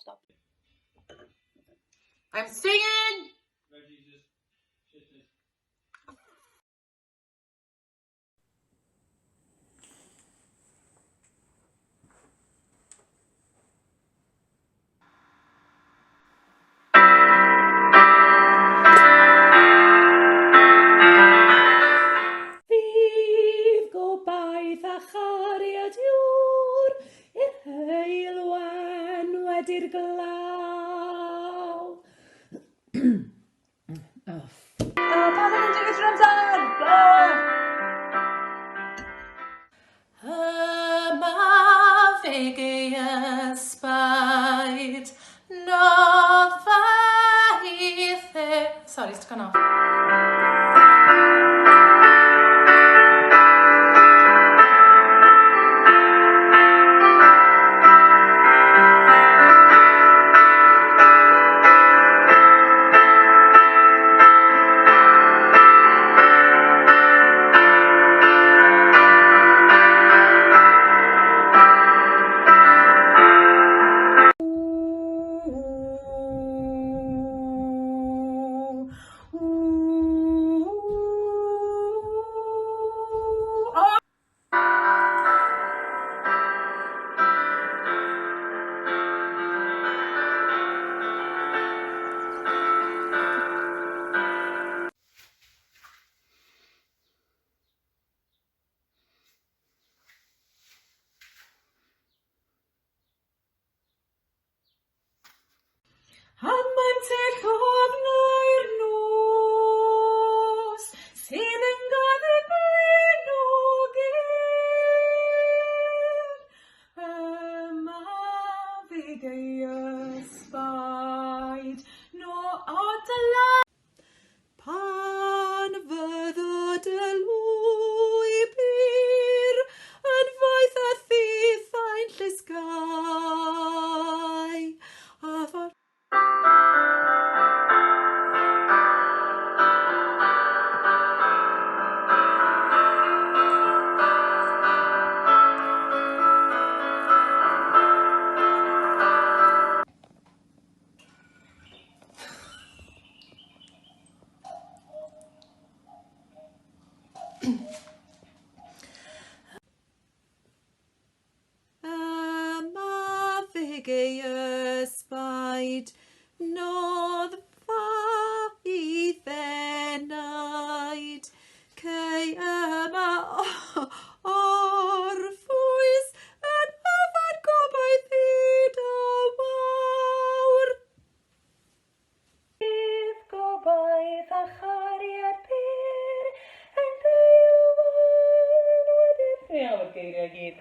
stop. I'm singing! Reggie just shifted. Fydd gobaith a chariadiwr i'r heilwen wedi'r glaw. Pa ddyn nhw'n digwydd rhan dan? Yma fe gei ysbaid noddfa i the... Sorry, it's gone off. Amantell ofnau'r nos sydd yn gael blenogyn. Yma fe gei ysbaid no adela. Pan fyddod y lwybr yn faith a thithau'n llysgau a fod Yma fe gei ysbaid noddfa i ddenaid cei yma orffwys yn Hafan Gobaith hyd a wawr. Bydd gobaith a chariad pyr yn heilwen wedi'r... Iawn, o'r geiriau gyd.